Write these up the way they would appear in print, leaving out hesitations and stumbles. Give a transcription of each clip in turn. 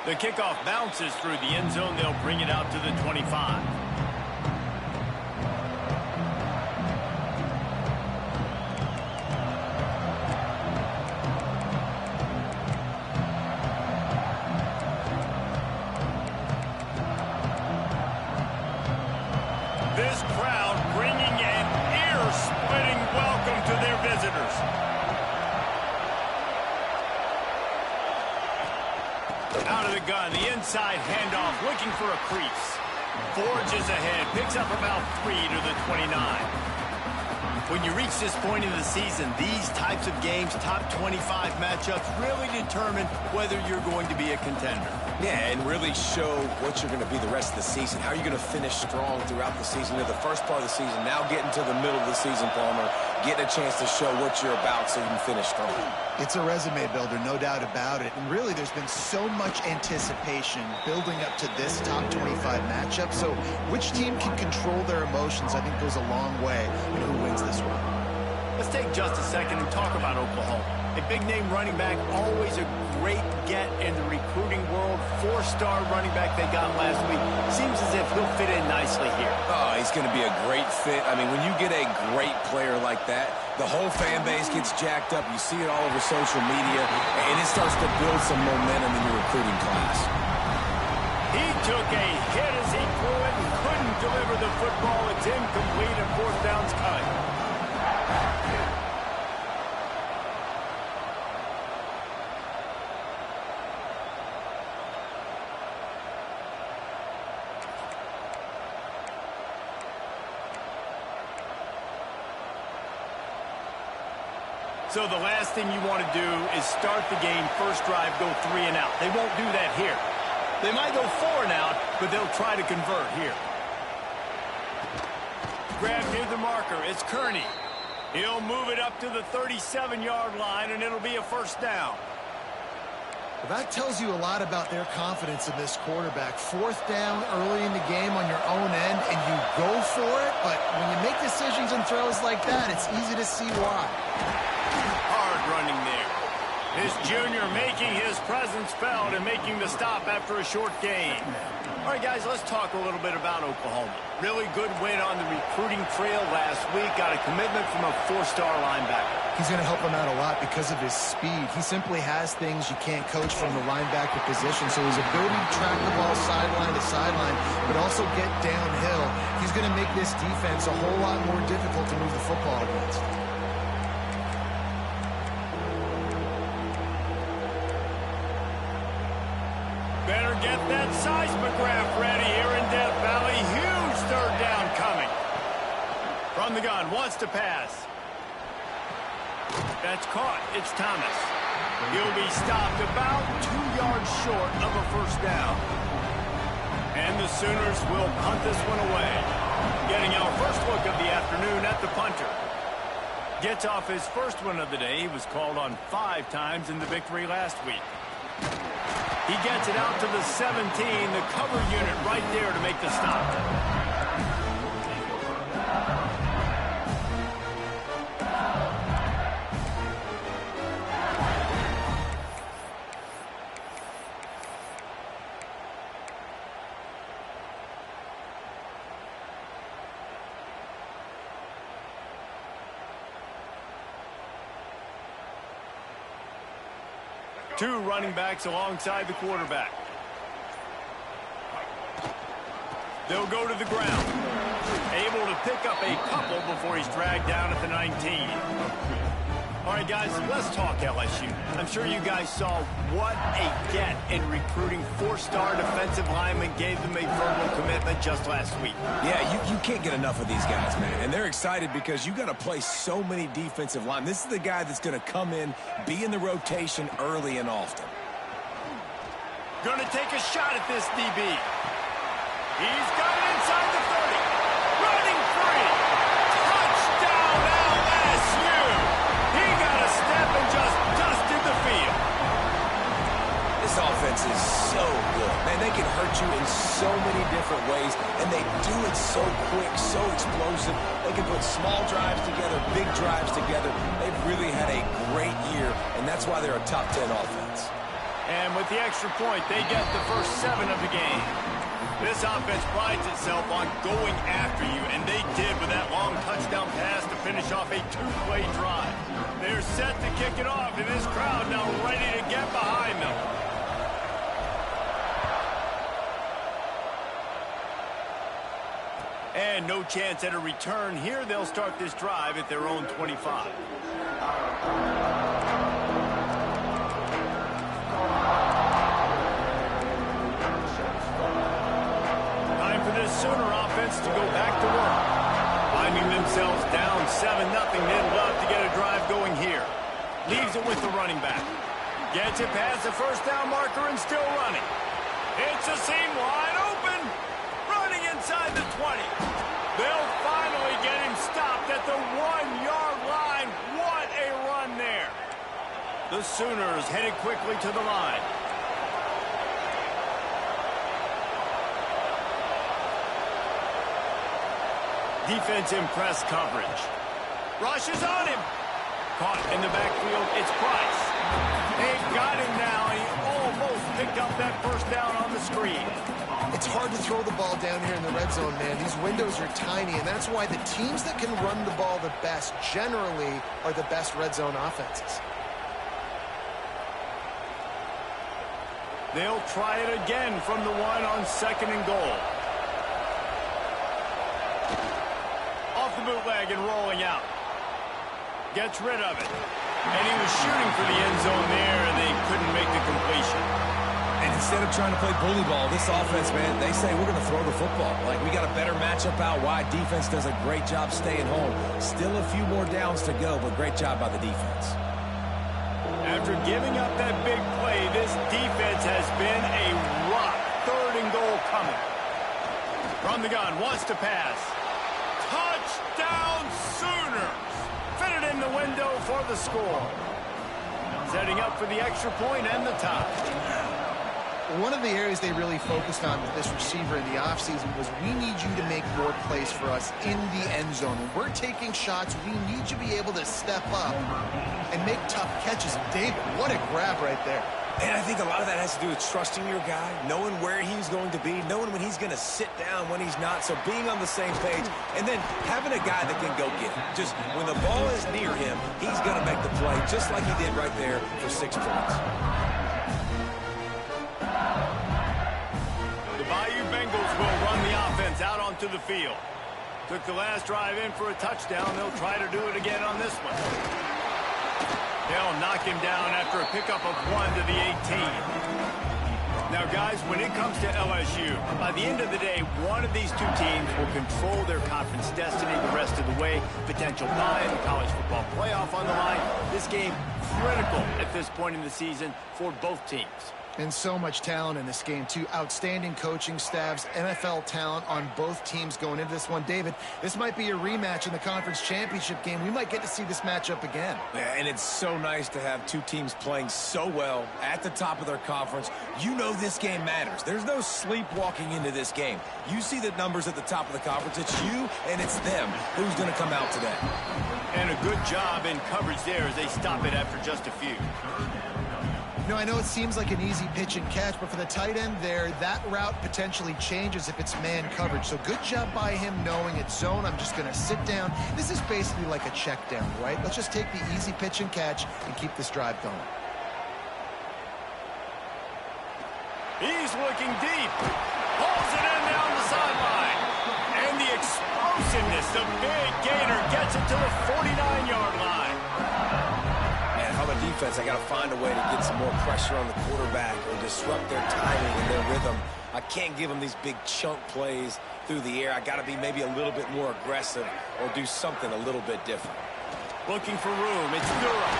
The kickoff bounces through the end zone. They'll bring it out to the 25. This crowd bringing an ear-splitting welcome to their visitors. Out of the gun, the inside handoff, looking for a crease. Forges ahead, picks up about 3 to the 29. When you reach this point in the season, these types of games, top 25 matchups, really determine whether you're going to be a contender. Yeah, and really show what you're going to be the rest of the season. How are you going to finish strong throughout the season? The first part of the season, now getting to the middle of the season, Palmer, getting a chance to show what you're about so you can finish strong. It's a resume builder, no doubt about it. And really, there's been so much anticipation building up to this top 25 matchup. So which team can control their emotions, I think, goes a long way in who wins this one. Let's take just a second and talk about Oklahoma. A big-name running back, always a great get in the recruiting world. 4-star running back they got last week. Seems as if he'll fit in nicely here. Oh, he's going to be a great fit. I mean, when you get a great player like that, the whole fan base gets jacked up. You see it all over social media, and it starts to build some momentum in your recruiting class. He took a hit as he threw it and couldn't deliver the football. It's incomplete and 4th down's coming. So the last thing you want to do is start the game, first drive, go 3 and out. They won't do that here. They might go 4 and out, but they'll try to convert here. Grab near the marker. It's Kearney. He'll move it up to the 37-yard line, and it'll be a 1st down. Well, that tells you a lot about their confidence in this quarterback. 4th down early in the game on your own end, and you go for it. But when you make decisions and throws like that, it's easy to see why. Hard running there. This junior making his presence felt and making the stop after a short gain. All right, guys, let's talk a little bit about Oklahoma. Really good win on the recruiting trail last week. Got a commitment from a 4-star linebacker. He's going to help him out a lot because of his speed. He simply has things you can't coach from the linebacker position. So his ability to track the ball sideline to sideline, but also get downhill, he's going to make this defense a whole lot more difficult to move the football against. Better get that seismograph ready here in Death Valley. Huge 3rd down coming. From the gun, wants to pass. That's caught. It's Thomas. He'll be stopped about 2 yards short of a 1st down. And the Sooners will punt this one away. Getting our first look of the afternoon at the punter. Gets off his first one of the day. He was called on 5 times in the victory last week. He gets it out to the 17, the cover unit right there to make the stop. Two running backs alongside the quarterback. They'll go to the ground. Able to pick up a couple before he's dragged down at the 19. All right, guys, let's talk LSU. I'm sure you guys saw what a get in recruiting. 4-star defensive linemen gave them a verbal commitment just last week. Yeah, you can't get enough of these guys, man. And they're excited because you got to play so many defensive linemen. This is the guy that's going to come in, be in the rotation early and often. Going to take a shot at this DB. He's got it inside the 30. Running free. Touchdown LSU. He got a step and just dusted the field. This offense is so good. Man, they can hurt you in so many different ways, and they do it so quick, so explosive. They can put small drives together, big drives together. They've really had a great year, and that's why they're a top 10 offense. And with the extra point, they get the first 7 of the game. This offense prides itself on going after you, and they did with that long touchdown pass to finish off a 2-play drive. They're set to kick it off, and this crowd now ready to get behind them. And no chance at a return here. They'll start this drive at their own 25. Sooner offense to go back to work. Finding themselves down 7-0, they'd love to get a drive going here. Leaves it with the running back. Gets it past the first down marker and still running. It's a seam wide open. Running inside the 20. They'll finally get him stopped at the 1-yard line. What a run there. The Sooners headed quickly to the line. Defense in press coverage. Rushes on him. Caught in the backfield. It's Price. They've got him now. He almost picked up that first down on the screen. It's hard to throw the ball down here in the red zone, man. These windows are tiny, and that's why the teams that can run the ball the best generally are the best red zone offenses. They'll try it again from the 1 on 2nd and goal. The bootleg and rolling out. Gets rid of it. And he was shooting for the end zone there, and they couldn't make the completion. And instead of trying to play bully ball, this offense, man, they say we're going to throw the football. Like, we got a better matchup out wide. Defense does a great job staying home. Still a few more downs to go, but great job by the defense. After giving up that big play, this defense has been a rock. 3rd and goal coming. From the gun, wants to pass. Touchdown Sooners! Fitted in the window for the score. Setting up for the extra point and the tie. One of the areas they really focused on with this receiver in the offseason was we need you to make more plays for us in the end zone. When we're taking shots, we need you to be able to step up and make tough catches. David, what a grab right there. And I think a lot of that has to do with trusting your guy, knowing where he's going to be, knowing when he's going to sit down, when he's not, so being on the same page, and then having a guy that can go get it. Just when the ball is near him, he's going to make the play, just like he did right there for 6 points. The Bayou Bengals will run the offense out onto the field. Took the last drive in for a touchdown. They'll try to do it again on this one. They'll knock him down after a pickup of 1 to the 18. Now, guys, when it comes to LSU, by the end of the day, one of these two teams will control their conference destiny the rest of the way. Potential bye in the college football playoff on the line. This game critical at this point in the season for both teams. And so much talent in this game, too. Outstanding coaching staffs, NFL talent on both teams going into this one. David, this might be a rematch in the conference championship game. We might get to see this matchup again. Yeah, and it's so nice to have two teams playing so well at the top of their conference. You know this game matters. There's no sleepwalking into this game. You see the numbers at the top of the conference. It's you and it's them who's going to come out today. And a good job in coverage there as they stop it after just a few. I know it seems like an easy pitch and catch, but for the tight end there, that route potentially changes if it's man coverage. So good job by him knowing it's zone. I'm just going to sit down. This is basically like a check down, right? Let's just take the easy pitch and catch and keep this drive going. He's looking deep. Pulls it in down the sideline. And the explosiveness, the big gainer gets it to the 49-yard line. Defense, I got to find a way to get some more pressure on the quarterback or disrupt their timing and their rhythm. I can't give them these big chunk plays through the air. I got to be maybe a little bit more aggressive or do something a little bit different. Looking for room. It's Durham.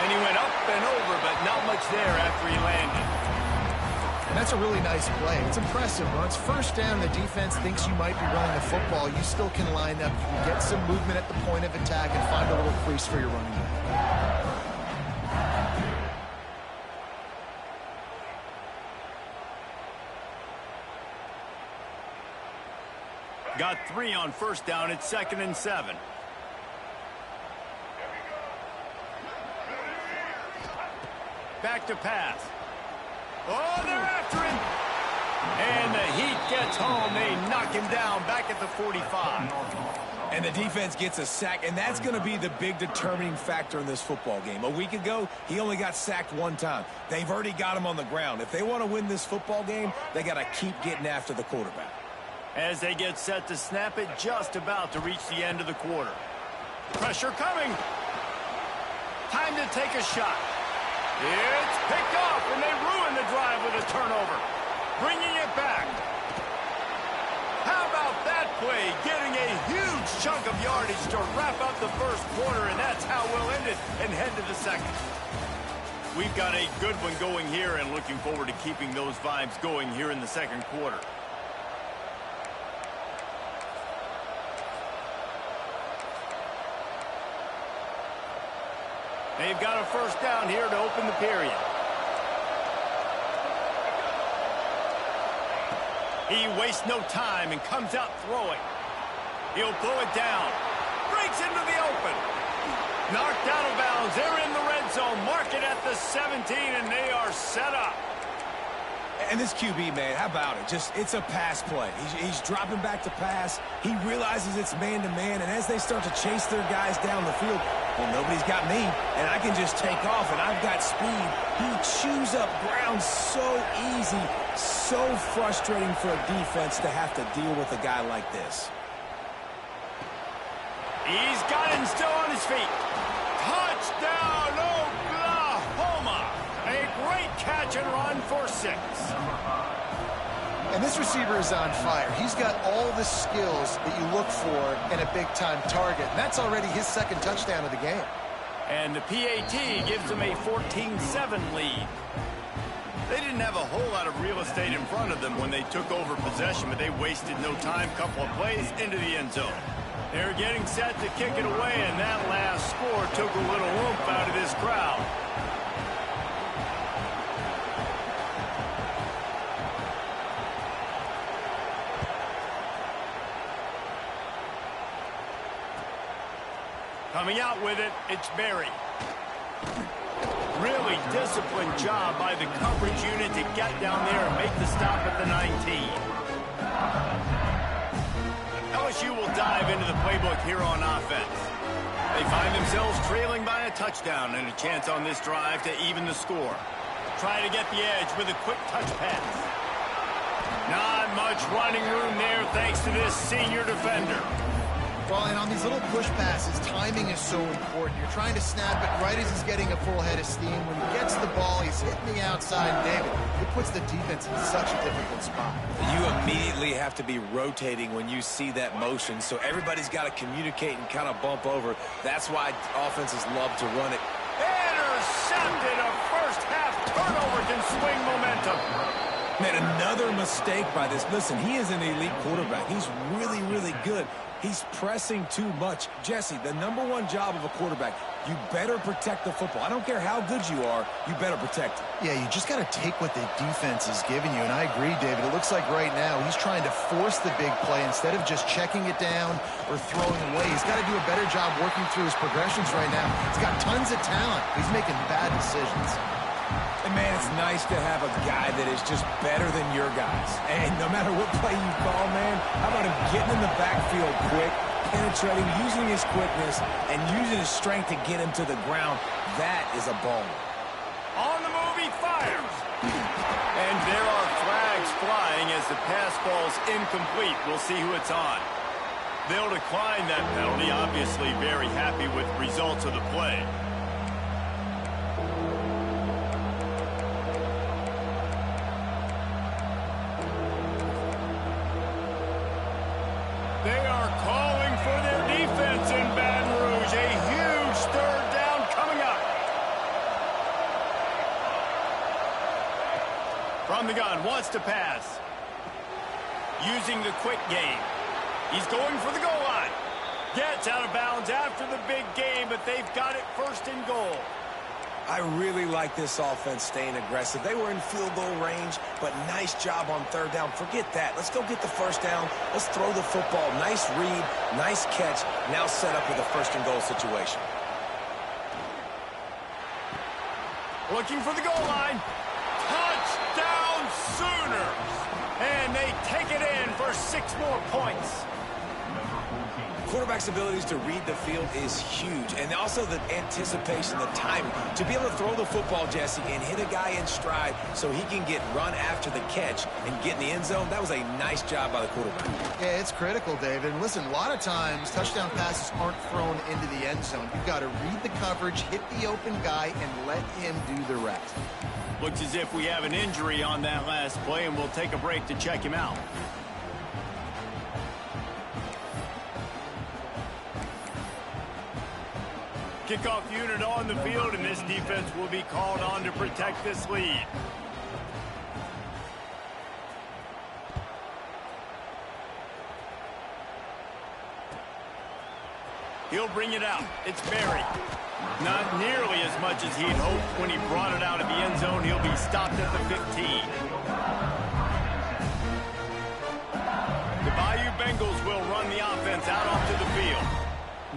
And he went up and over, but not much there after he landed. That's a really nice play. It's impressive. When it's first down, the defense thinks you might be running the football. You still can line up. You can get some movement at the point of attack and find a little crease for your running back. Got 3 on first down. It's 2nd and 7. Back to pass. Oh, they're after him. And the heat gets home. They knock him down back at the 45. And the defense gets a sack, and that's going to be the big determining factor in this football game. A week ago, he only got sacked one time. They've already got him on the ground. If they want to win this football game, they got to keep getting after the quarterback. As they get set to snap it, just about to reach the end of the quarter. Pressure coming. Time to take a shot. It's picked off, and they ruin the drive with a turnover. Bringing it back. How about that play? Getting a huge chunk of yardage to wrap up the first quarter, and that's how we'll end it and head to the second. We've got a good one going here and looking forward to keeping those vibes going here in the second quarter. They've got a first down here to open the period. He wastes no time and comes out throwing. He'll blow it down. Breaks into the open. Knocked out of bounds. They're in the red zone. Mark it at the 17, and they are set up. And this QB, man, how about it? It's a pass play. He's dropping back to pass. He realizes it's man-to-man, and as they start to chase their guys down the field, well, nobody's got me, and I can just take off, and I've got speed. He chews up ground so easy, so frustrating for a defense to have to deal with a guy like this. He's got him still on his feet. Touchdown, Oklahoma! A great catch and run for 6. And this receiver is on fire. He's got all the skills that you look for in a big-time target. And that's already his second touchdown of the game. And the PAT gives them a 14-7 lead. They didn't have a whole lot of real estate in front of them when they took over possession, but they wasted no time. Couple of plays into the end zone. They're getting set to kick it away, and that last score took a little oomph out of this crowd. Coming out with it, it's Berry. Really disciplined job by the coverage unit to get down there and make the stop at the 19. LSU will dive into the playbook here on offense. They find themselves trailing by a touchdown and a chance on this drive to even the score. Try to get the edge with a quick touch pass. Not much running room there thanks to this senior defender. Well, and on these little push passes, timing is so important. You're trying to snap it right as he's getting a full head of steam. When he gets the ball, he's hitting the outside, David. It puts the defense in such a difficult spot. You immediately have to be rotating when you see that motion, so everybody's got to communicate and kind of bump over. That's why offenses love to run it. Intercepted. A first-half turnover can swing momentum. Man, another mistake by this. Listen, he is an elite quarterback. He's really, really good. He's pressing too much. Jesse, the #1 job of a quarterback, you better protect the football. I don't care how good you are, you better protect it. Yeah, you just got to take what the defense is giving you, and I agree, David. It looks like right now he's trying to force the big play instead of just checking it down or throwing away. He's got to do a better job working through his progressions right now. He's got tons of talent. He's making bad decisions. And, man, it's nice to have a guy that is just better than your guys. And no matter what play you call, man, how about him getting in the backfield quick, penetrating, using his quickness, and using his strength to get him to the ground? That is a ball. On the move, he fires. And there are flags flying as the pass ball's incomplete. We'll see who it's on. They'll decline that penalty, obviously very happy with the results of the play. They are calling for their defense in Baton Rouge. A huge third down coming up. From the gun, wants to pass. Using the quick game. He's going for the goal line. Gets out of bounds after the big game, but they've got it first and goal. I really like this offense staying aggressive. They were in field goal range, but nice job on third down. Forget that. Let's go get the first down. Let's throw the football. Nice read, nice catch. Now set up with a first and goal situation. Looking for the goal line. Touchdown! Touchdown, Sooners! And they take it in for 6 more points. Quarterback's abilities to read the field is huge, and also the anticipation, the timing. To be able to throw the football, Jesse, and hit a guy in stride so he can get run after the catch and get in the end zone, that was a nice job by the quarterback. Yeah, it's critical, David. And listen, a lot of times touchdown passes aren't thrown into the end zone. You've got to read the coverage, hit the open guy, and let him do the rest. Looks as if we have an injury on that last play, and we'll take a break to check him out. Kickoff unit on the field, and this defense will be called on to protect this lead. He'll bring it out. It's Barry. Not nearly as much as he'd hoped when he brought it out of the end zone. He'll be stopped at the 15. The Bayou Bengals will run the offense out onto the field.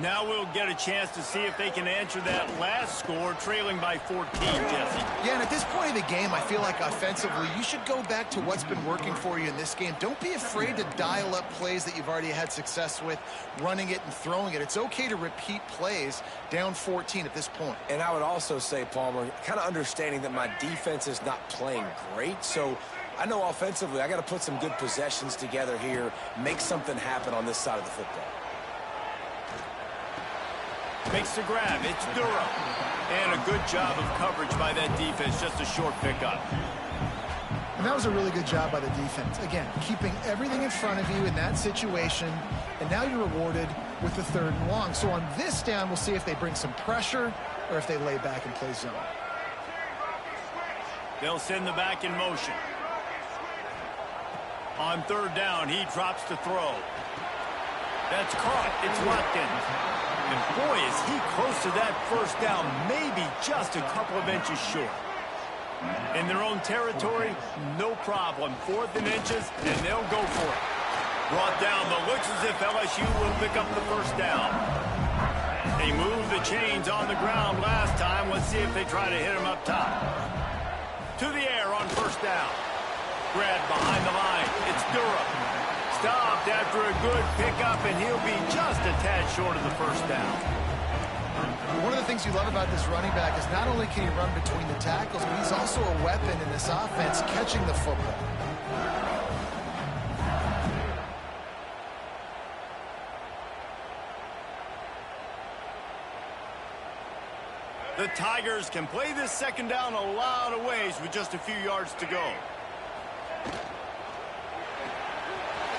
Now we'll get a chance to see if they can answer that last score, trailing by 14, Jesse. Yeah, and at this point of the game, I feel like offensively, you should go back to what's been working for you in this game. Don't be afraid to dial up plays that you've already had success with, running it and throwing it. It's okay to repeat plays down 14 at this point. And I would also say, Palmer, kind of understanding that my defense is not playing great, so I know offensively I got to put some good possessions together here, make something happen on this side of the football. Makes the grab. It's Durham. And a good job of coverage by that defense. Just a short pickup. And that was a really good job by the defense. Again, keeping everything in front of you in that situation. And now you're rewarded with the 3rd and long. So on this down, we'll see if they bring some pressure or if they lay back and play zone. They'll send the back in motion. On 3rd down, he drops to throw. That's caught. It's Watkins. And boy, is he close to that 1st down, maybe just a couple of inches short. In their own territory, no problem. 4th and inches, and they'll go for it. Brought down, but looks as if LSU will pick up the 1st down. They moved the chains on the ground last time. Let's see if they try to hit him up top. To the air on 1st down. Grab behind the line. It's Durham. Stopped after a good pickup, and he'll be just a tad short of the 1st down. One of the things you love about this running back is not only can he run between the tackles, but he's also a weapon in this offense, catching the football. The Tigers can play this 2nd down a lot of ways with just a few yards to go.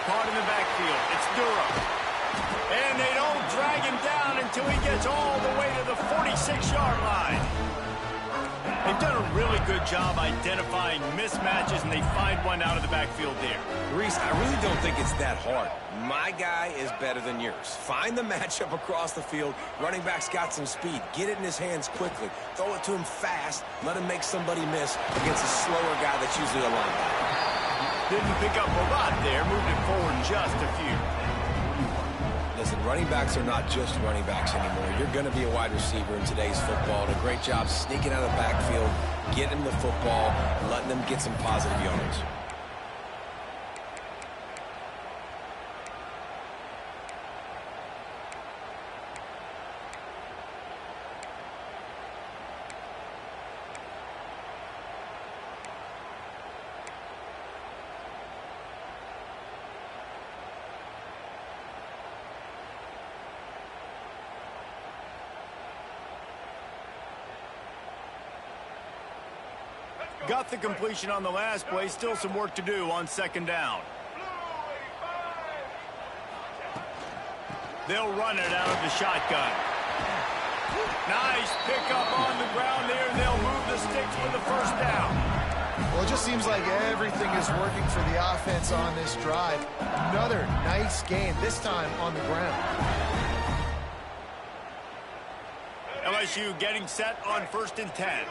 Caught in the backfield. It's Durham. And they don't drag him down until he gets all the way to the 46-yard line. They've done a really good job identifying mismatches, and they find one out of the backfield there. Reese, I really don't think it's that hard. My guy is better than yours. Find the matchup across the field. Running back's got some speed. Get it in his hands quickly. Throw it to him fast. Let him make somebody miss against a slower guy that's usually a linebacker. Didn't pick up a lot there. Moved it forward just a few. Listen, running backs are not just running backs anymore. You're going to be a wide receiver in today's football. And a great job sneaking out of the backfield, getting them the football, and letting them get some positive yards. Got the completion on the last play. Still some work to do on 2nd down. They'll run it out of the shotgun. Nice pickup on the ground there. They'll move the sticks for the 1st down. Well, it just seems like everything is working for the offense on this drive. Another nice game, this time on the ground. LSU getting set on 1st and 10.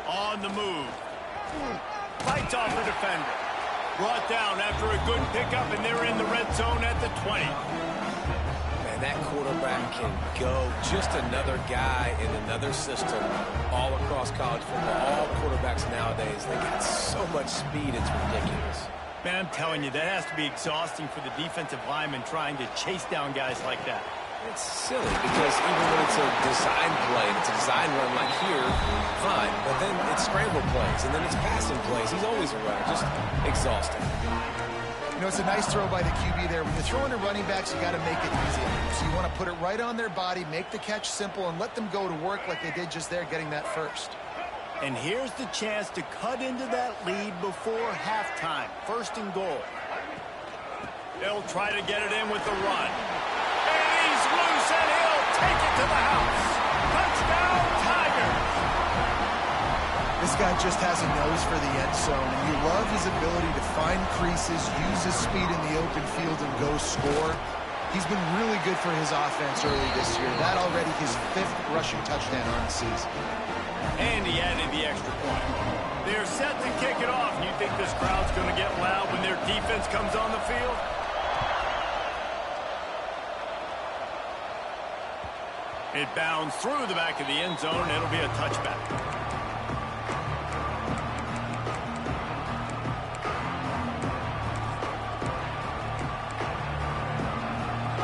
On the move. Fights off the defender. Brought down after a good pickup, and they're in the red zone at the 20. Man, that quarterback can go. Just another guy in another system all across college football. All quarterbacks nowadays, they got so much speed, it's ridiculous. Man, I'm telling you, that has to be exhausting for the defensive lineman trying to chase down guys like that. It's silly because even when it's a design play, it's a design run like here, fine. But then it's scramble plays, and then it's passing plays. He's always a runner, just exhausting. You know, it's a nice throw by the QB there. When you're throwing to running backs, you got to make it easy. So you want to put it right on their body, make the catch simple, and let them go to work like they did just there, getting that first. And here's the chance to cut into that lead before halftime. First and goal. They'll try to get it in with the run. And he's loose, and he'll take it to the house. Touchdown, Tigers! This guy just has a nose for the end zone, and you love his ability to find creases, use his speed in the open field, and go score. He's been really good for his offense early this year. That already his 5th rushing touchdown on the season. And he added the extra point. They're set to kick it off. You think this crowd's going to get loud when their defense comes on the field? It bounds through the back of the end zone, and it'll be a touchback.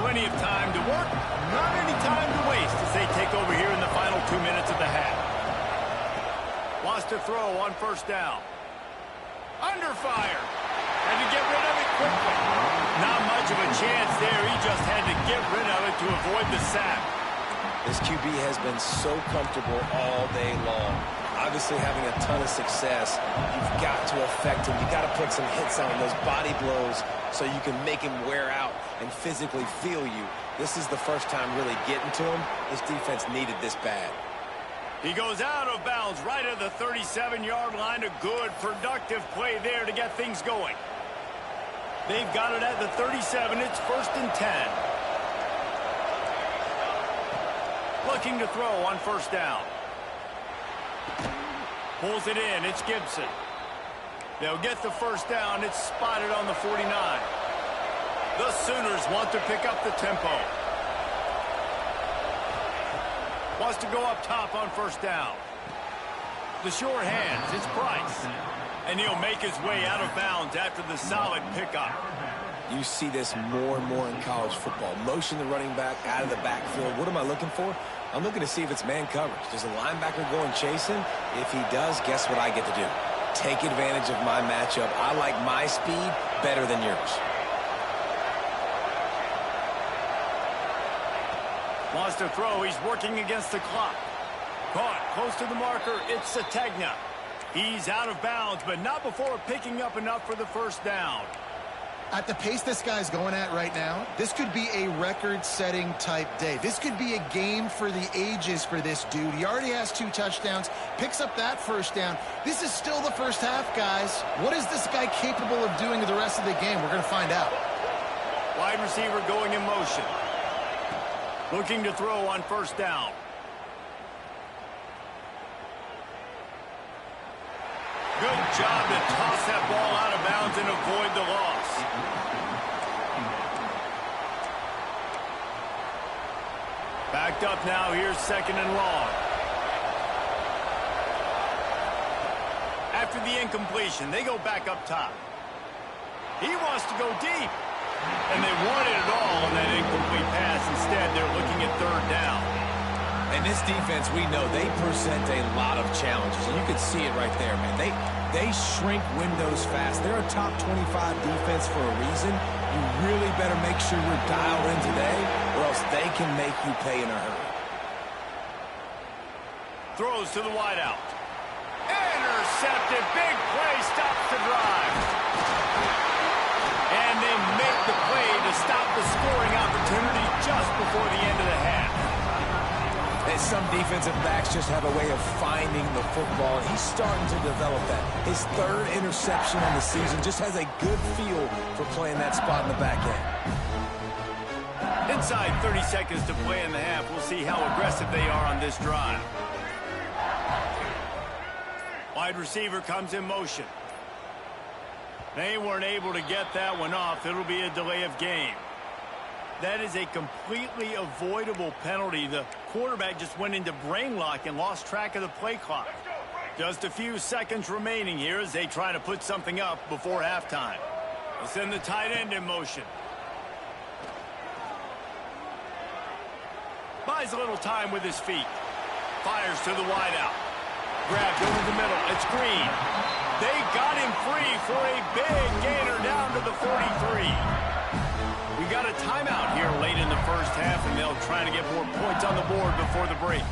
Plenty of time to work, not any time to waste as they take over here in the final 2 minutes of the half. Wants to throw on first down. Under fire. And to get rid of it quickly. Not much of a chance there. He just had to get rid of it to avoid the sack. This QB has been so comfortable all day long. Obviously having a ton of success. You've got to affect him. You've got to put some hits on those body blows so you can make him wear out and physically feel you. This is the first time really getting to him. This defense needed this bad. He goes out of bounds right at the 37-yard line. A good, productive play there to get things going. They've got it at the 37. It's 1st and 10. Looking to throw on first down. Pulls it in. It's Gibson. They'll get the first down. It's spotted on the 49. The Sooners want to pick up the tempo. Wants to go up top on first down. The short hands, it's Price. And he'll make his way out of bounds after the solid pickup. You see this more and more in college football. Motion the running back out of the backfield. What am I looking for? I'm looking to see if it's man coverage. Does the linebacker go and chase him? If he does, guess what I get to do? Take advantage of my matchup. I like my speed better than yours. Wants to throw. He's working against the clock. Caught close to the marker. It's Sategna. He's out of bounds, but not before picking up enough for the first down. At the pace this guy's going at right now, this could be a record-setting type day. This could be a game for the ages for this dude. He already has 2 touchdowns, picks up that first down. This is still the first half, guys. What is this guy capable of doing the rest of the game? We're going to find out. Wide receiver going in motion. Looking to throw on first down. Good job to toss that ball out of bounds and avoid the loss. Backed up now. Here's 2nd and long. After the incompletion, they go back up top. He wants to go deep. And they wanted it all on that incomplete pass. Instead, they're looking at 3rd down. And this defense, we know, they present a lot of challenges. And you can see it right there, man. They shrink windows fast. They're a top 25 defense for a reason. You really better make sure you're dialed in today, or else they can make you pay in a hurry. Throws to the wideout. Intercepted. Big play. Stops the drive. And they make the play to stop the scoring opportunity just before the end of the half. And some defensive backs just have a way of finding the football. He's starting to develop that. His 3rd interception on the season just has a good feel for playing that spot in the back end. Inside 30 seconds to play in the half. We'll see how aggressive they are on this drive. Wide receiver comes in motion. They weren't able to get that one off. It'll be a delay of game. That is a completely avoidable penalty. The quarterback just went into brain lock and lost track of the play clock. Just a few seconds remaining here as they try to put something up before halftime. They'll send the tight end in motion. Buys a little time with his feet. Fires to the wideout. Grabbed over the middle. It's Green. They got him free for a big gainer down to the 43. We got a timeout here late in the first half, and they'll try to get more points on the board before the break.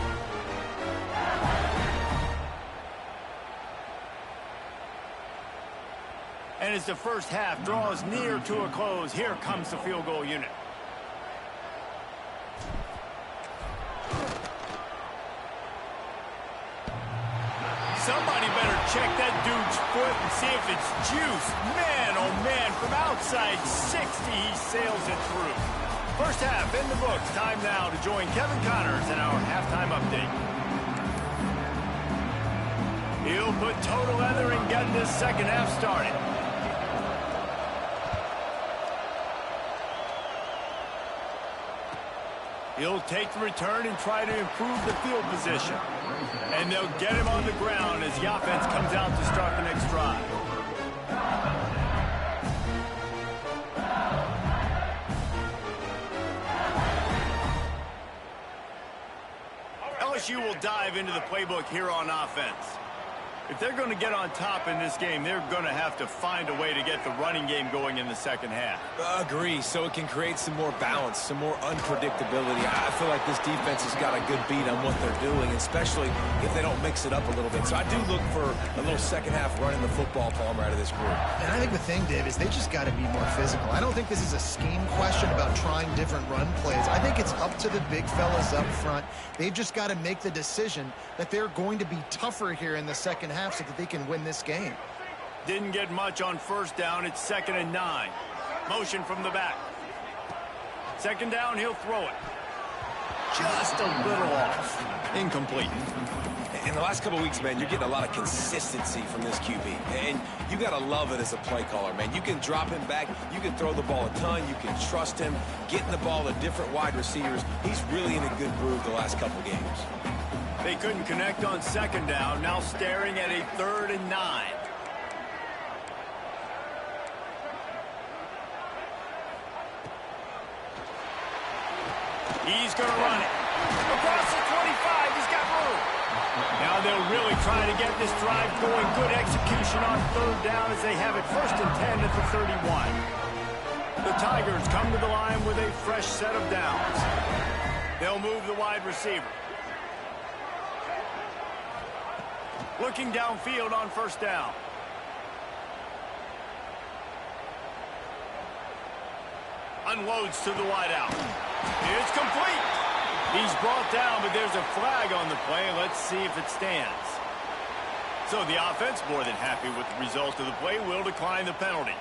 And as the first half draws near to a close, here comes the field goal unit. Somebody better check that dude's foot and see if it's juice. Man, oh man, from outside 60, he sails it through. First half in the books. Time now to join Kevin Connors in our halftime update. He'll put total leather and get this second half started. He'll take the return and try to improve the field position. And they'll get him on the ground as the offense comes out to start the next drive. LSU will dive into the playbook here on offense. If they're going to get on top in this game, they're going to have to find a way to get the running game going in the second half. Agree, so it can create some more balance, some more unpredictability. I feel like this defense has got a good beat on what they're doing, especially if they don't mix it up a little bit. So I do look for a little second half running the football, Palmer, out of this group. And I think the thing, Dave, is they just got to be more physical. I don't think this is a scheme question about trying different run plays. I think it's up to the big fellas up front. They've just got to make the decision that they're going to be tougher here in the second half so that they can win this game. Didn't get much on first down. It's 2nd and 9. Motion from the back. Second down, he'll throw it. Just a little off. Incomplete. In the last couple of weeks, man, you're getting a lot of consistency from this QB. And you got to love it as a play caller, man. You can drop him back. You can throw the ball a ton. You can trust him. Getting the ball to different wide receivers. He's really in a good groove the last couple games. They couldn't connect on second down. Now staring at a 3rd and 9. He's going to run it. Across the 25. He's got room. Now they'll really try to get this drive going. Good execution on 3rd down as they have it 1st and 10 at the 31. The Tigers come to the line with a fresh set of downs. They'll move the wide receiver. Looking downfield on 1st down. Unloads to the wideout. It's complete. He's brought down, but there's a flag on the play. Let's see if it stands. So the offense, more than happy with the result of the play, will decline the penalty.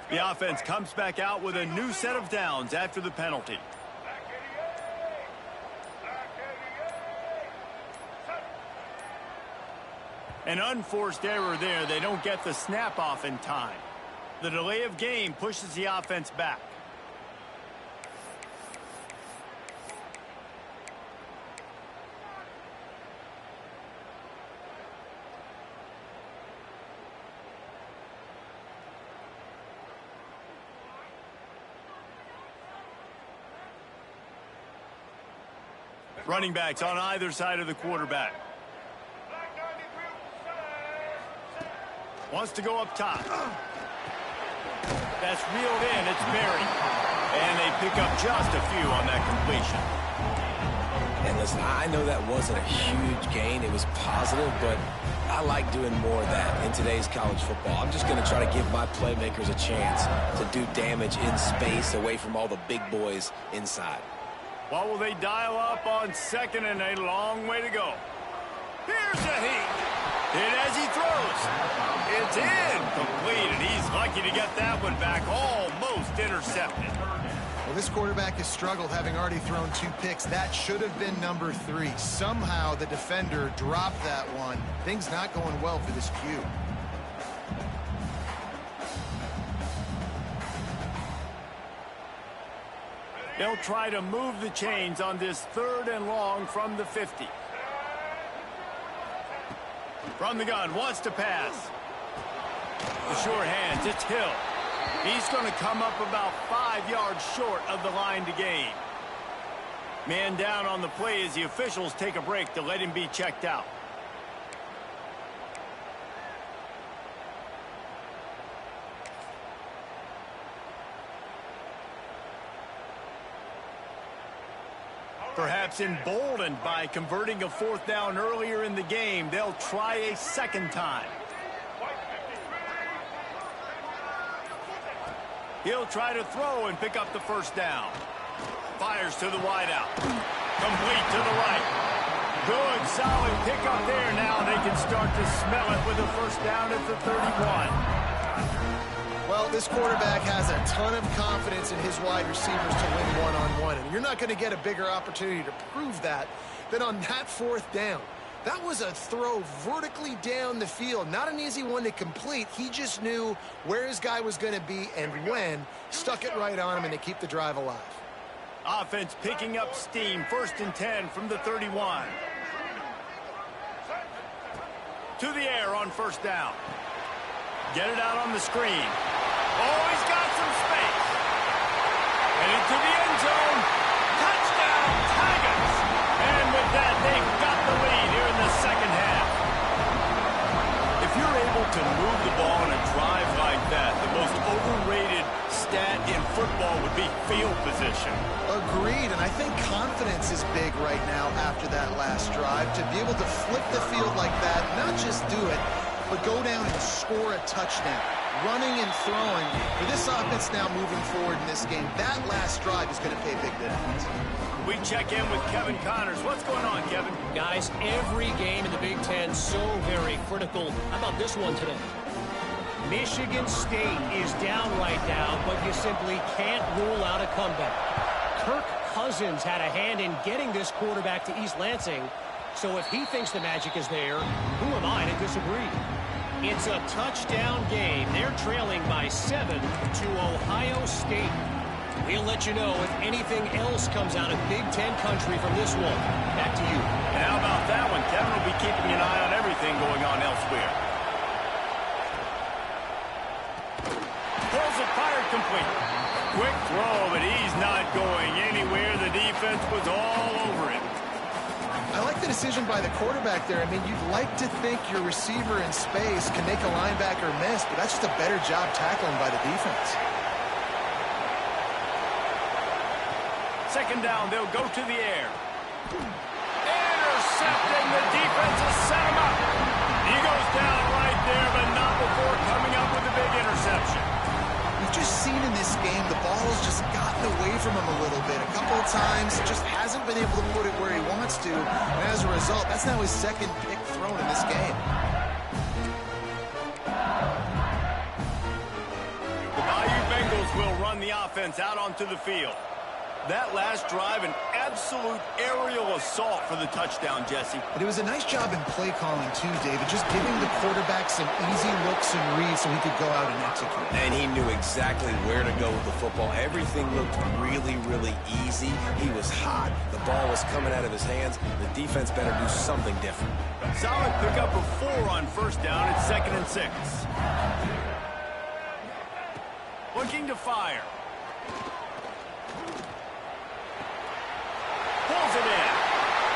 The offense comes back out with a new set of downs after the penalty. An unforced error there. They don't get the snap off in time. The delay of game pushes the offense back. Running backs on either side of the quarterback. Wants to go up top. That's reeled in. It's buried. And they pick up just a few on that completion. And listen, I know that wasn't a huge gain. It was positive, but I like doing more of that in today's college football. I'm just going to try to give my playmakers a chance to do damage in space away from all the big boys inside. What will they dial up on second and a long way to go? Here's a heat. Hit as he throws. It's incomplete, and he's lucky to get that one back, almost intercepted. Well, this quarterback has struggled, having already thrown 2 picks. That should have been number 3. Somehow the defender dropped that one. Things not going well for this Q. They'll try to move the chains on this 3rd and long from the 50. From the gun, wants to pass. The short hands, it's Hill. He's going to come up about 5 yards short of the line to gain. Man down on the play as the officials take a break to let him be checked out. Perhaps emboldened by converting a 4th down earlier in the game, they'll try a second time. He'll try to throw and pick up the 1st down. Fires to the wideout. Complete to the right. Good, solid pickup there. Now they can start to smell it with a 1st down at the 31. Well, this quarterback has a ton of confidence in his wide receivers to win one-on-one, and you're not going to get a bigger opportunity to prove that than on that 4th down. That was a throw vertically down the field. Not an easy one to complete. He just knew where his guy was going to be and when. Stuck it right on him, and they keep the drive alive. Offense picking up steam. 1st and 10 from the 31. To the air on 1st down. Get it out on the screen. Oh, he's got some space. And into the end zone. Touchdown, Tigers. And with that, they've got the lead here in the 2nd half. If you're able to move the ball in a drive like that, the most overrated stat in football would be field position. Agreed, and I think confidence is big right now after that last drive. To be able to flip the field like that, not just do it, but go down and score a touchdown. Running and throwing. For this offense now moving forward in this game, that last drive is going to pay big dividends. We check in with Kevin Connors. What's going on, Kevin? Guys, every game in the Big Ten so very critical. How about this one today? Michigan State is down right now, but you simply can't rule out a comeback. Kirk Cousins had a hand in getting this quarterback to East Lansing, so if he thinks the magic is there, who am I to disagree? It's a touchdown game. They're trailing by 7 to Ohio State. We'll let you know if anything else comes out of Big Ten country from this one. Back to you. And how about that one? Kevin will be keeping an eye on everything going on elsewhere. Pulls it, fired, complete. Quick throw, but he's not going anywhere. The defense was all over him. I like the decision by the quarterback there. I mean, you'd like to think your receiver in space can make a linebacker miss, but that's just a better job tackling by the defense. 2nd down, they'll go to the air. Intercepted, the defense has set him up. He goes down right there, but not before coming up with a big interception. We've just seen in this game the ball has just gotten away from him a little bit. A couple of times, just hasn't been able to put it where he wants to. And as a result, that's now his 2nd pick thrown in this game. The Bayou Bengals will run the offense out onto the field. That last drive, an absolute aerial assault for the touchdown, Jesse. But it was a nice job in play calling, too, David. Just giving the quarterback some easy looks and reads so he could go out and execute. And he knew exactly where to go with the football. Everything looked really, really easy. He was hot. The ball was coming out of his hands. The defense better do something different. Solid pickup of 4 on 1st down. It's 2nd and 6. Looking to fire. Pulls it in.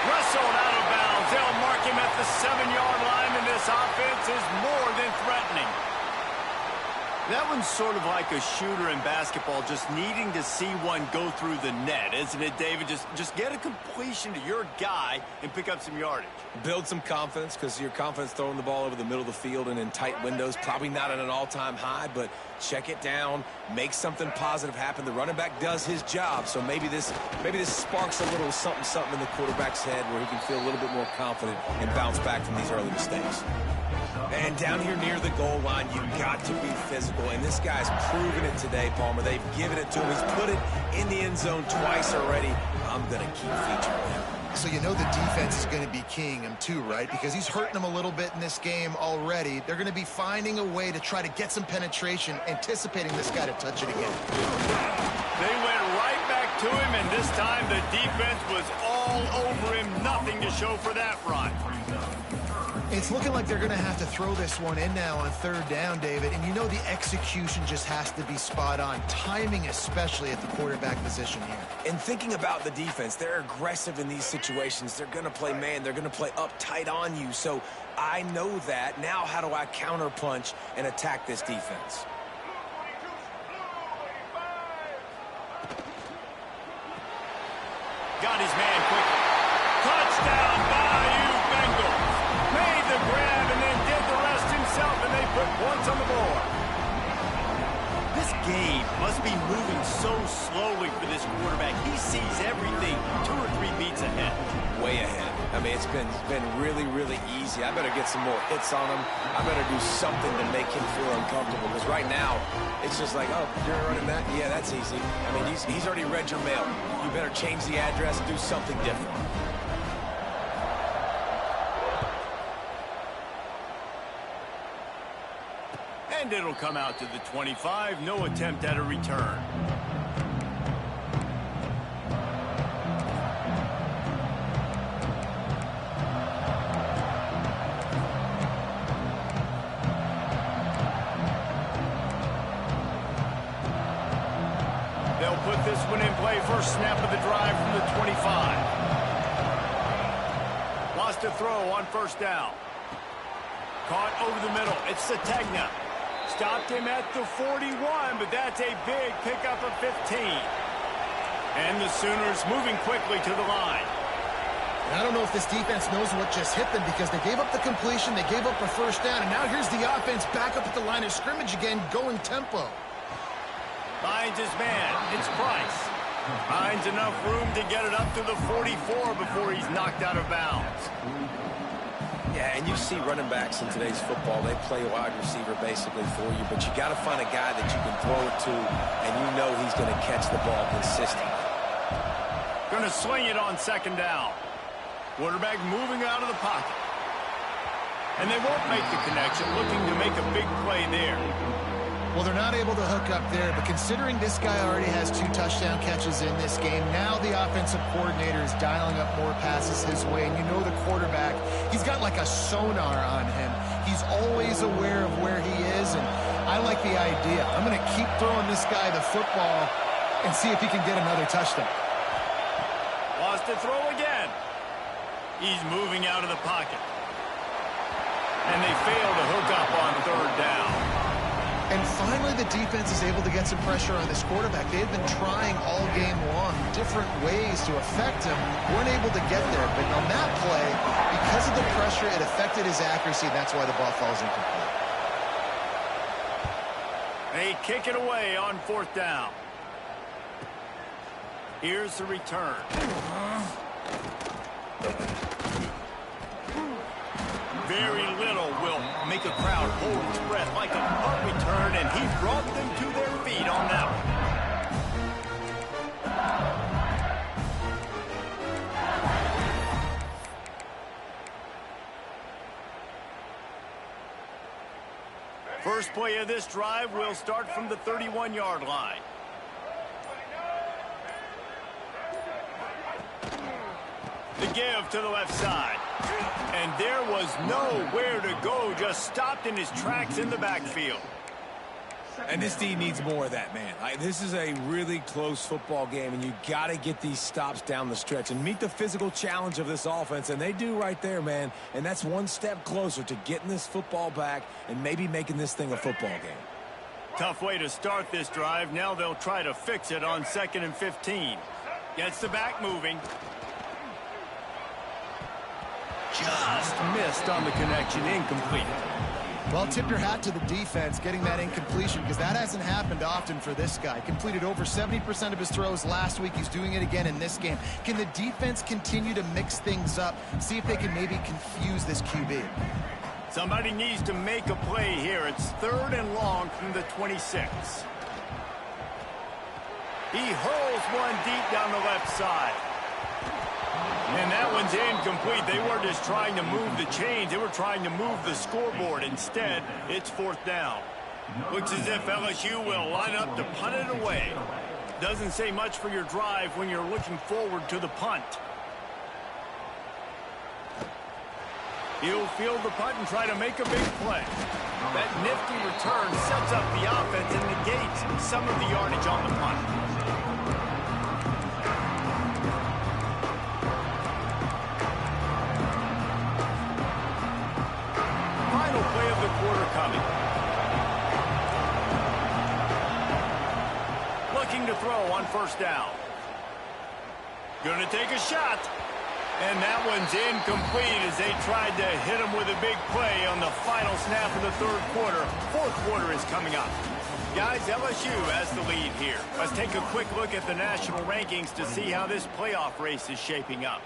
Wrestled out of bounds. They'll mark him at the 7-yard line, and this offense is more than threatening. That one's sort of like a shooter in basketball, just needing to see one go through the net, isn't it, David? Just get a completion to your guy and pick up some yardage. Build some confidence, because your confidence throwing the ball over the middle of the field and in tight windows, probably not at an all-time high, but check it down, make something positive happen. The running back does his job, so maybe this sparks a little something in the quarterback's head where he can feel a little bit more confident and bounce back from these early mistakes. And down here near the goal line, you've got to be physical. And this guy's proven it today, Palmer. They've given it to him. He's put it in the end zone twice already. I'm going to keep featuring him. So you know the defense is going to be keying him too, right? Because he's hurting them a little bit in this game already. They're going to be finding a way to try to get some penetration, anticipating this guy to touch it again. They went right back to him, and this time the defense was all over him. Nothing to show for that run. It's looking like they're going to have to throw this one in now on third down, David. And you know the execution just has to be spot on. Timing especially at the quarterback position here. And thinking about the defense, they're aggressive in these situations. They're going to play man. They're going to play uptight on you. So I know that. Now how do I counterpunch and attack this defense? Got his man quickly. Touchdown, Bayou Bengals. Made the grab and then did the rest himself, and they put points on the board. This game must be moving so slowly for this quarterback. He sees everything 2 or 3 beats ahead. Way ahead. I mean, it's been really, really easy. I better get some more hits on him. I better do something to make him feel uncomfortable, because right now, it's just like, oh, you're running that? Yeah, that's easy. I mean, he's already read your mail. You better change the address and do something different. And it'll come out to the 25. No attempt at a return. They'll put this one in play. First snap of the drive from the 25. Lost a throw on first down. Caught over the middle. It's Sategna. Stopped him at the 41, but that's a big pickup of 15. And the Sooners moving quickly to the line. I don't know if this defense knows what just hit them, because they gave up the completion, they gave up a first down, and now here's the offense back up at the line of scrimmage again, going tempo. Finds his man. It's Price. Finds enough room to get it up to the 44 before he's knocked out of bounds. Yeah, and you see running backs in today's football, they play wide receiver basically for you, but you got to find a guy that you can throw it to, and you know he's going to catch the ball consistently. Going to swing it on second down. Quarterback moving out of the pocket. And they won't make the connection, looking to make a big play there. Well, they're not able to hook up there, but considering this guy already has 2 touchdown catches in this game, now the offensive coordinator is dialing up more passes his way, and you know the quarterback, he's got like a sonar on him. He's always aware of where he is, and I like the idea. I'm going to keep throwing this guy the football and see if he can get another touchdown. Lost a throw again. He's moving out of the pocket. And they fail to hook up on third down. And finally, the defense is able to get some pressure on this quarterback. They had been trying all game long different ways to affect him. Weren't able to get there. But on that play, because of the pressure, it affected his accuracy, and that's why the ball falls incomplete. They kick it away on fourth down. Here's the return. Very little will make a crowd hold its breath like a punt return, and he brought them to their feet on that one. First play of this drive will start from the 31-yard line. The give to the left side. And there was nowhere to go, just stopped in his tracks in the backfield. And this D needs more of that, man. This is a really close football game, and you got to get these stops down the stretch and meet the physical challenge of this offense, and they do right there, man. And that's one step closer to getting this football back and maybe making this thing a football game. Tough way to start this drive. Now they'll try to fix it on 2nd and 15. Gets the back moving. Just missed on the connection. Incomplete. Well, tip your hat to the defense getting that incompletion, because that hasn't happened often for this guy. Completed over 70% of his throws last week. He's doing it again in this game. Can the defense continue to mix things up? See if they can maybe confuse this QB. Somebody needs to make a play here. It's 3rd and long from the 26. He hurls one deep down the left side. And that one's incomplete. They weren't just trying to move the chains. They were trying to move the scoreboard. Instead, it's 4th down. Looks as if LSU will line up to punt it away. Doesn't say much for your drive when you're looking forward to the punt. He'll field the punt and try to make a big play. That nifty return sets up the offense and negates some of the yardage on the punt. Play of the quarter coming. Looking to throw on 1st down. Gonna take a shot. And that one's incomplete as they tried to hit him with a big play on the final snap of the 3rd quarter. 4th quarter is coming up. Guys, LSU has the lead here. Let's take a quick look at the national rankings to see how this playoff race is shaping up.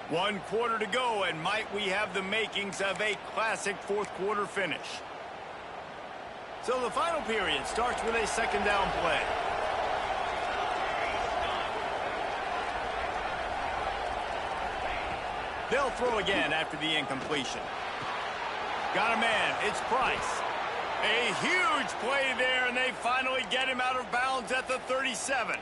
1 quarter to go, and might we have the makings of a classic 4th quarter finish. So the final period starts with a 2nd down play. They'll throw again after the incompletion. Got a man. It's Price. A huge play there, and they finally get him out of bounds at the 37.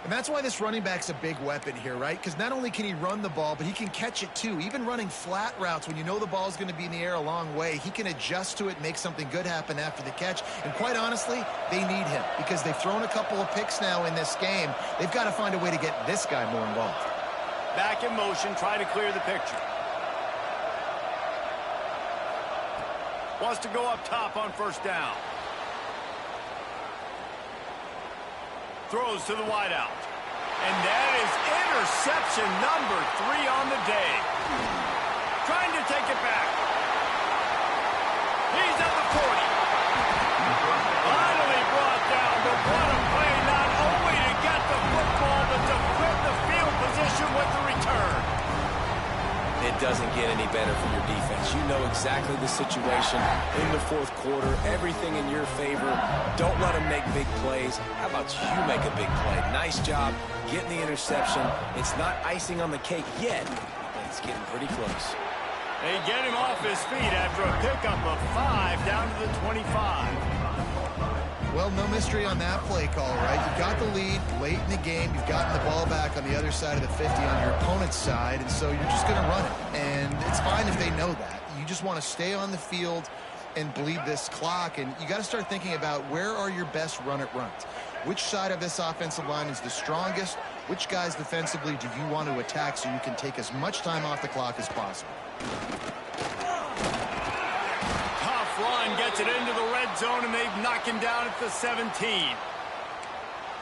And that's why this running back's a big weapon here, right? Because not only can he run the ball, but he can catch it too. Even running flat routes when you know the ball's going to be in the air a long way, he can adjust to it, make something good happen after the catch. And quite honestly, they need him because they've thrown a couple of picks now in this game. They've got to find a way to get this guy more involved. Back in motion, try to clear the picture. Wants to go up top on 1st down. Throws to the wideout. And that is interception number 3 on the day. Trying to take it back. He's at the 40. Finally brought down, but what a play, not only to get the football, but to flip the field position with the return. It doesn't get any better for your defense. You know exactly the situation in the 4th quarter. Everything in your favor. Don't let them make big plays. How about you make a big play? Nice job getting the interception. It's not icing on the cake yet, but it's getting pretty close. They get him off his feet after a pickup of 5 down to the 25. Well, no mystery on that play call, right? You've got the lead late in the game. You've gotten the ball back on the other side of the 50 on your opponent's side, and so you're just going to run it. And it's fine if they know that. You just want to stay on the field and bleed this clock, and you got to start thinking about where are your best run-it runs. Which side of this offensive line is the strongest? Which guys defensively do you want to attack so you can take as much time off the clock as possible? Run gets it into the red zone, and they've knocked him down at the 17.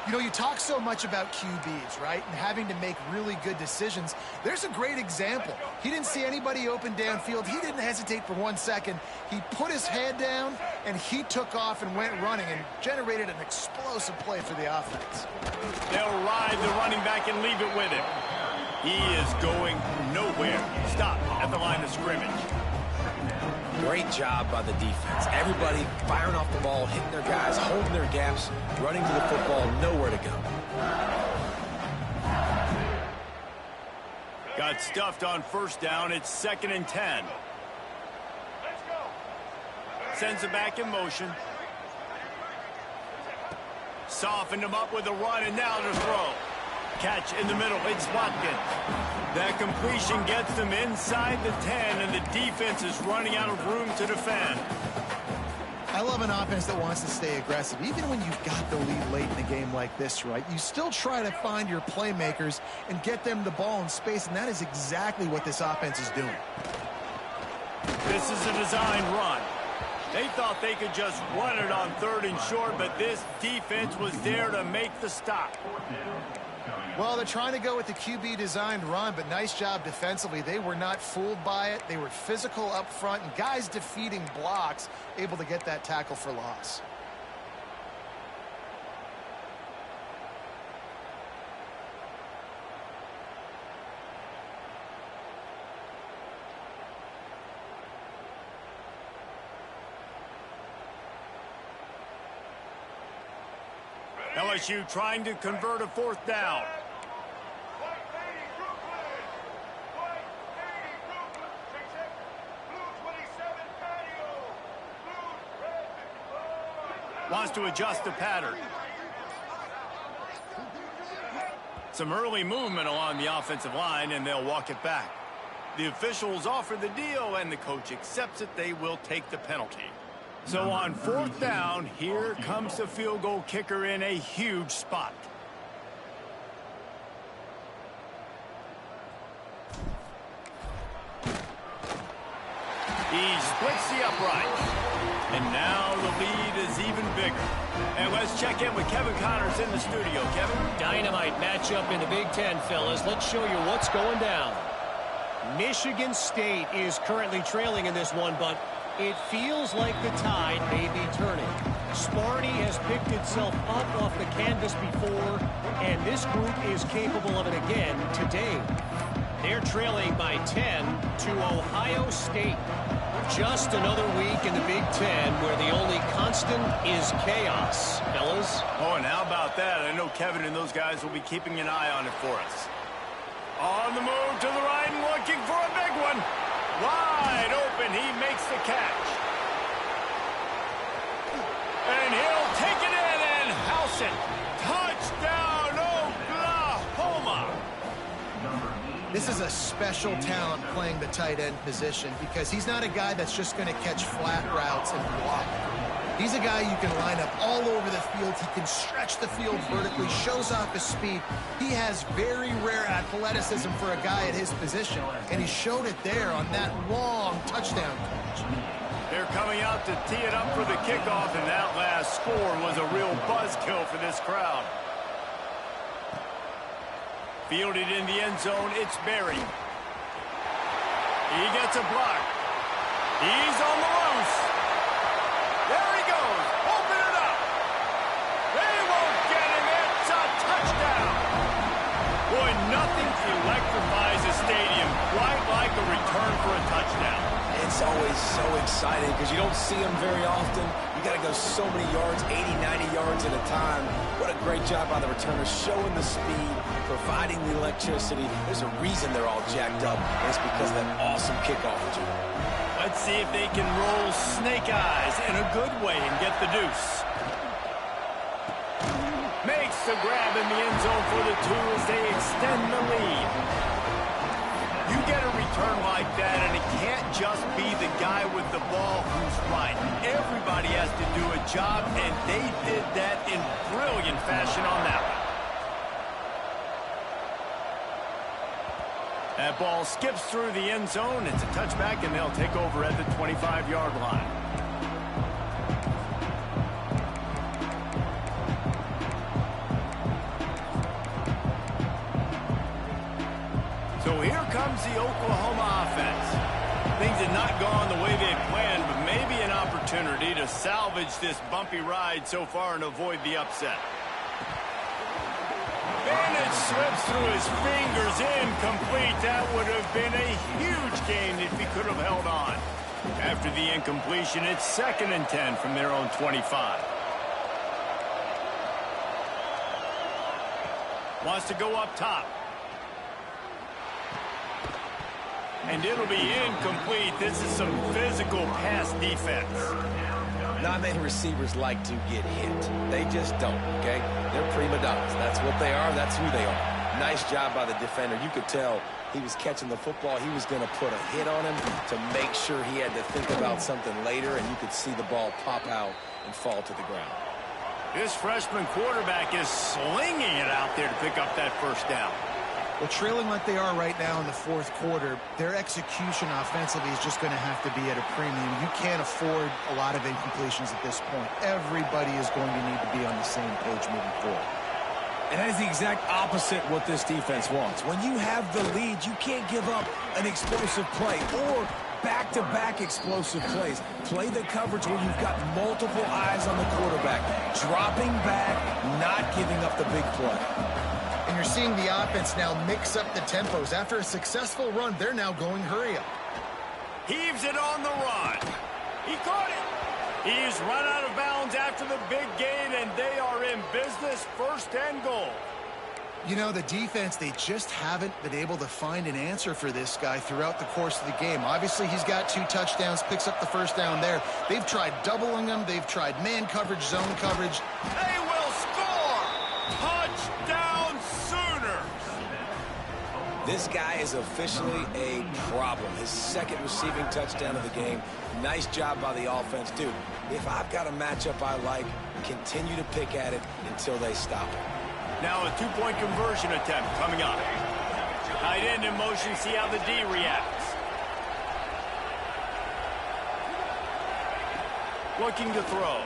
You know, you talk so much about QBs, right, and having to make really good decisions. There's a great example. He didn't see anybody open downfield. He didn't hesitate for 1 second. He put his head down, and he took off and went running and generated an explosive play for the offense. They'll ride the running back and leave it with him. He is going nowhere. Stop at the line of scrimmage. Great job by the defense. Everybody firing off the ball, hitting their guys, holding their gaps, running to the football, nowhere to go. Got stuffed on 1st down. It's 2nd and 10. Sends it back in motion. Softened him up with a run, and now to throw. Catch in the middle. It's Watkins. That completion gets them inside the 10, and the defense is running out of room to defend. I love an offense that wants to stay aggressive. Even when you've got the lead late in a game like this, right, you still try to find your playmakers and get them the ball in space, and that is exactly what this offense is doing. This is a design run. They thought they could just run it on 3rd and short, but this defense was there to make the stop. Well, they're trying to go with the QB-designed run, but nice job defensively. They were not fooled by it. They were physical up front, and guys defeating blocks, able to get that tackle for loss. LSU trying to convert a 4th down. Wants to adjust the pattern. Some early movement along the offensive line, and they'll walk it back. The officials offer the deal, and the coach accepts it. They will take the penalty. So on 4th down, here comes the field goal kicker in a huge spot. He splits the upright. And now the lead is even bigger. And let's check in with Kevin Connors in the studio. Kevin? Dynamite matchup in the Big Ten, fellas. Let's show you what's going down. Michigan State is currently trailing in this one, but it feels like the tide may be turning. Sparty has picked itself up off the canvas before, and this group is capable of it again today. They're trailing by 10 to Ohio State. Just another week in the Big Ten where the only constant is chaos, fellas. Oh, and how about that? I know Kevin and those guys will be keeping an eye on it for us. On the move to the right and looking for a big one. Wide open, he makes the catch. And he'll take it in and house it. Touchdown, Oklahoma. This is a special talent playing the tight end position because he's not a guy that's just going to catch flat routes and block. He's a guy you can line up all over the field. He can stretch the field vertically, shows off his speed. He has very rare athleticism for a guy at his position, and he showed it there on that long touchdown catch. They're coming out to tee it up for the kickoff, and that last score was a real buzzkill for this crowd. Fielded in the end zone, it's Berry. He gets a block. He's on the loose. There he goes. Open it up. They won't get him. It's a touchdown. Boy, nothing electrifies a stadium quite like a return for a touchdown. It's always so exciting because you don't see them very often. You got to go so many yards, 80, 90 yards at a time. What a great job by the returners, showing the speed, providing the electricity. There's a reason they're all jacked up, and it's because of that awesome kickoff return. Let's see if they can roll snake eyes in a good way and get the deuce. Makes the grab in the end zone for the 2 as they extend the lead. You get a return like that, and it can't just be the guy with the ball who's right. Everybody has to do a job, and they did that in brilliant fashion on that one. That ball skips through the end zone. It's a touchback, and they'll take over at the 25-yard line. So here comes the Oklahoma offense. Things had not gone the way they had planned, but maybe an opportunity to salvage this bumpy ride so far and avoid the upset. And it slips through his fingers, incomplete. That would have been a huge gain if he could have held on. After the incompletion, it's 2nd and 10 from their own 25. Wants to go up top. And it'll be incomplete. This is some physical pass defense. Not many receivers like to get hit. They just don't, okay? They're prima donnas. That's what they are. That's who they are. Nice job by the defender. You could tell he was catching the football. He was going to put a hit on him to make sure he had to think about something later, and you could see the ball pop out and fall to the ground. This freshman quarterback is slinging it out there to pick up that first down. Well, trailing like they are right now in the fourth quarter, their execution offensively is just going to have to be at a premium. You can't afford a lot of incompletions at this point. Everybody is going to need to be on the same page moving forward. And that is the exact opposite what this defense wants. When you have the lead, you can't give up an explosive play or back-to-back explosive plays. Play the coverage where you've got multiple eyes on the quarterback, dropping back, not giving up the big play. And you're seeing the offense now mix up the tempos. After a successful run, they're now going hurry up. Heaves it on the run. He caught it. He's run out of bounds after the big gain, and they are in business, first and goal. You know, the defense, they just haven't been able to find an answer for this guy throughout the course of the game. Obviously, he's got 2 touchdowns, picks up the first down there. They've tried doubling him. They've tried man coverage, zone coverage. They will score! Touchdown Sooners! This guy is officially a problem. His second receiving touchdown of the game. Nice job by the offense. Dude, if I've got a matchup I like, continue to pick at it until they stop it. Now a 2-point conversion attempt coming up. Tight end in motion, see how the D reacts. Looking to throw.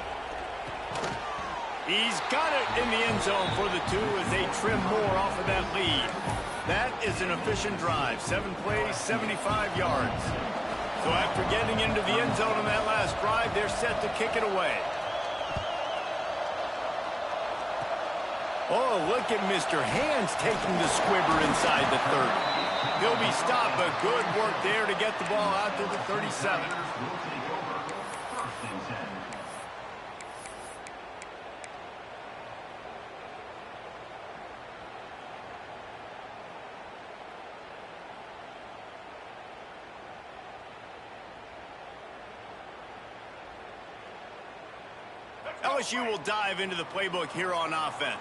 He's got it in the end zone for the 2 as they trim more off of that lead. That is an efficient drive. 7 plays, 75 yards. So after getting into the end zone on that last drive, they're set to kick it away. Oh, look at Mr. Hands taking the squibber inside the 30. He'll be stopped, but good work there to get the ball out to the 37. LSU will dive into the playbook here on offense.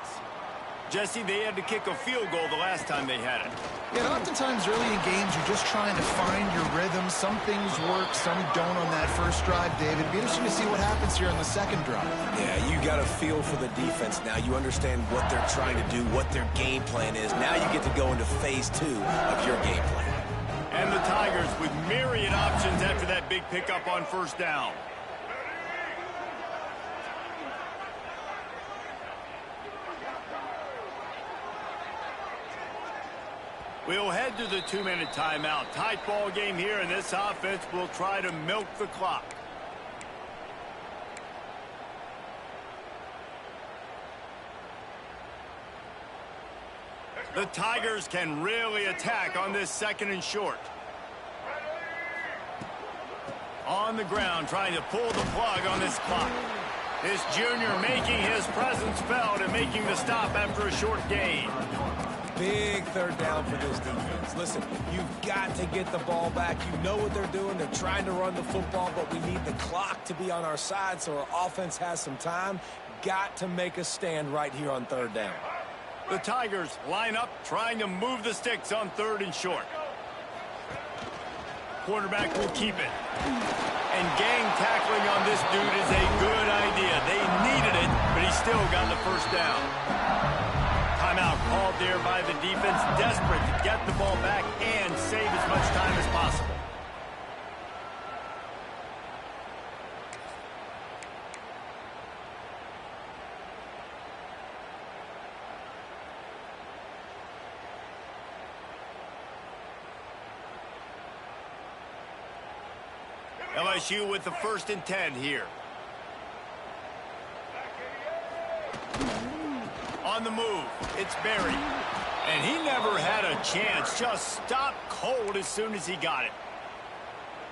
Jesse, they had to kick a field goal the last time they had it. Yeah, oftentimes early in games, you're just trying to find your rhythm. Some things work, some don't on that first drive, David. It'd be interesting to see what happens here on the second drive. Yeah, you got a feel for the defense now. You understand what they're trying to do, what their game plan is. Now you get to go into phase 2 of your game plan. And the Tigers with myriad options after that big pickup on first down. We'll head to the 2-minute timeout. Tight ball game here, and this offense will try to milk the clock. The Tigers can really attack on this 2nd and short. On the ground, trying to pull the plug on this clock. This junior making his presence felt and making the stop after a short gain. Big third down for this defense. Listen, you've got to get the ball back. You know what they're doing. They're trying to run the football, but we need the clock to be on our side so our offense has some time. Got to make a stand right here on 3rd down. The Tigers line up, trying to move the sticks on 3rd and short. Quarterback will keep it. And gang tackling on this dude is a good idea. They needed it, but he still got the first down. Timeout called there by the defense, desperate to get the ball back and save as much time as possible. LSU with the 1st and 10 here. On the move, it's Berry. And he never had a chance, just stopped cold as soon as he got it.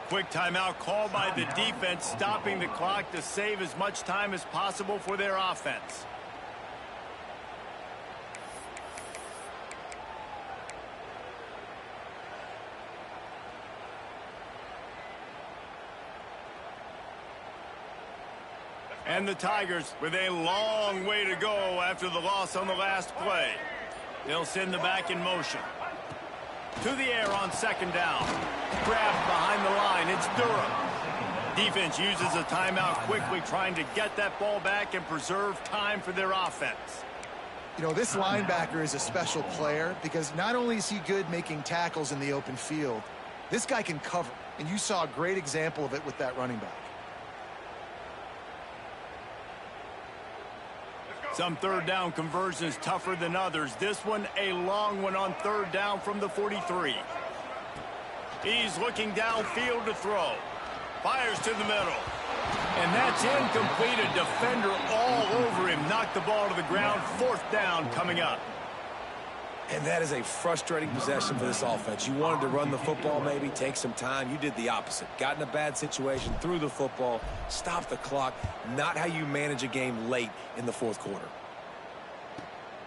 Quick timeout called by the defense, stopping the clock to save as much time as possible for their offense. And the Tigers with a long way to go after the loss on the last play. They'll send the back in motion. To the air on 2nd down. Grabbed behind the line. It's Durham. Defense uses a timeout quickly, trying to get that ball back and preserve time for their offense. You know, this linebacker is a special player because not only is he good making tackles in the open field, this guy can cover. And you saw a great example of it with that running back. Some third down conversions tougher than others. This one a long one on third down from the 43. He's looking downfield to throw. Fires to the middle. And that's incomplete. A defender all over him. Knocked the ball to the ground. Fourth down coming up. And that is a frustrating possession for this offense. You wanted to run the football, maybe take some time. You did the opposite. Got in a bad situation, threw the football, stopped the clock. Not how you manage a game late in the fourth quarter.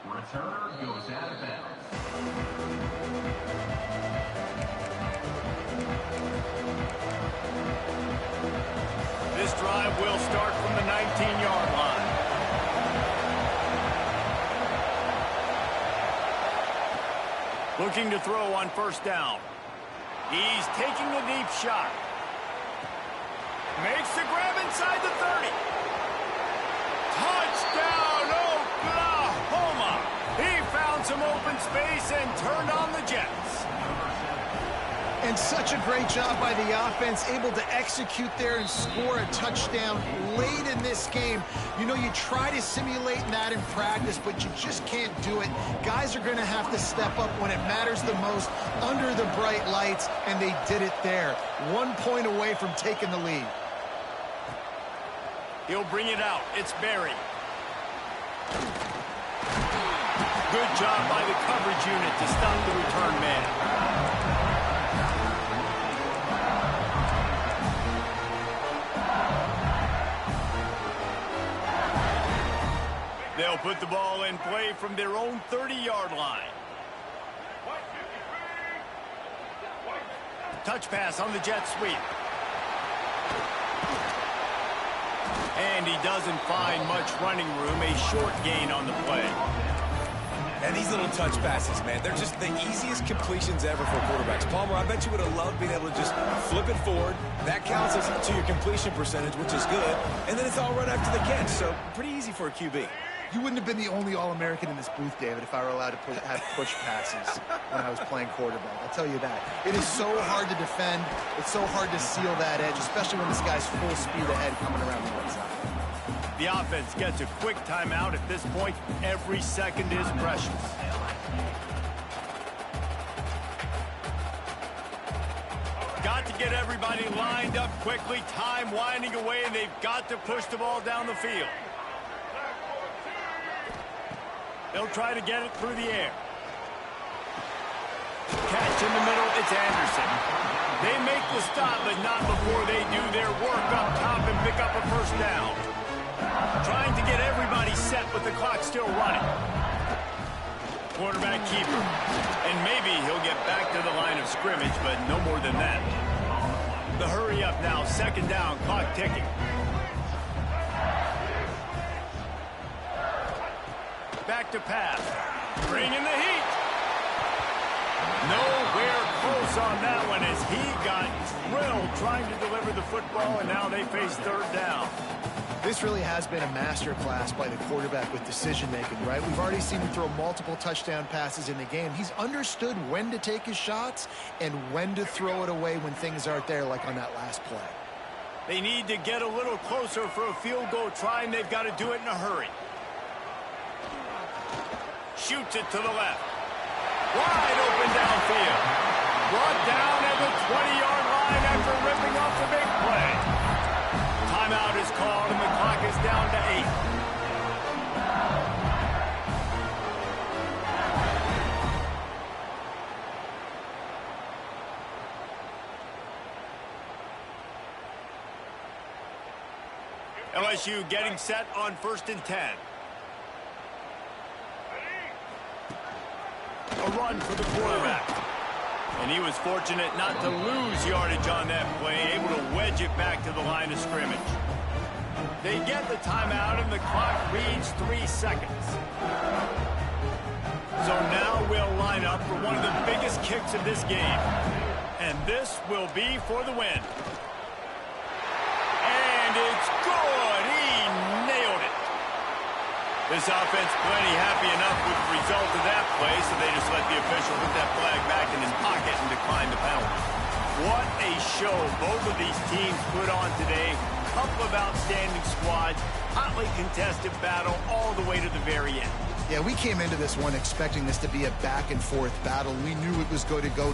Returner goes out of bounds. This drive will start from the 19-yard line. Looking to throw on first down. He's taking a deep shot. Makes the grab inside the 30. Touchdown, Oklahoma! He found some open space and turned on the Jets. And such a great job by the offense, able to execute there and score a touchdown late in this game. You know, you try to simulate that in practice, but you just can't do it. Guys are going to have to step up when it matters the most under the bright lights, and they did it there. 1 point away from taking the lead. He'll bring it out. It's Berry. Good job by the coverage unit to stop the return man. They'll put the ball in play from their own 30-yard line. Touch pass on the jet sweep. And he doesn't find much running room. A short gain on the play. And these little touch passes, man, they're just the easiest completions ever for quarterbacks. Palmer, I bet you would have loved being able to just flip it forward. That counts as to your completion percentage, which is good. And then it's all right after the catch, so pretty easy for a QB. You wouldn't have been the only All-American in this booth, David, if I were allowed to have push passes when I was playing quarterback. I'll tell you that. It is so hard to defend. It's so hard to seal that edge, especially when this guy's full speed ahead coming around the right side. The offense gets a quick timeout at this point. Every second is precious. Got to get everybody lined up quickly. Time winding away, and they've got to push the ball down the field. They'll try to get it through the air. Catch in the middle, it's Anderson. They make the stop, but not before they do their work up top and pick up a first down. Trying to get everybody set with the clock still running. Quarterback keeper. And maybe he'll get back to the line of scrimmage, but no more than that. The hurry up now, second down, clock ticking. Back to pass. Bringing the heat. Nowhere close on that one as he got drilled trying to deliver the football, and now they face third down. This really has been a master class by the quarterback with decision-making, right? We've already seen him throw multiple touchdown passes in the game. He's understood when to take his shots and when to throw it away when things aren't there, like on that last play. They need to get a little closer for a field goal try, and they've got to do it in a hurry. Shoots it to the left. Wide open downfield. Brought down at the 20-yard line after ripping off the big play. Timeout is called, and the clock is down to 8. LSU getting set on 1st and 10. A run for the quarterback. And he was fortunate not to lose yardage on that play, able to wedge it back to the line of scrimmage. They get the timeout, and the clock reads 3 seconds. So now we'll line up for one of the biggest kicks of this game. And this will be for the win. And it's good. He nailed it. This offense plenty happy enough with the result of that play, so they just let the official put that flag back in his pocket and decline the penalty. What a show both of these teams put on today. Couple of outstanding squads, hotly contested battle all the way to the very end. Yeah, we came into this one expecting this to be a back-and-forth battle. We knew it was going to go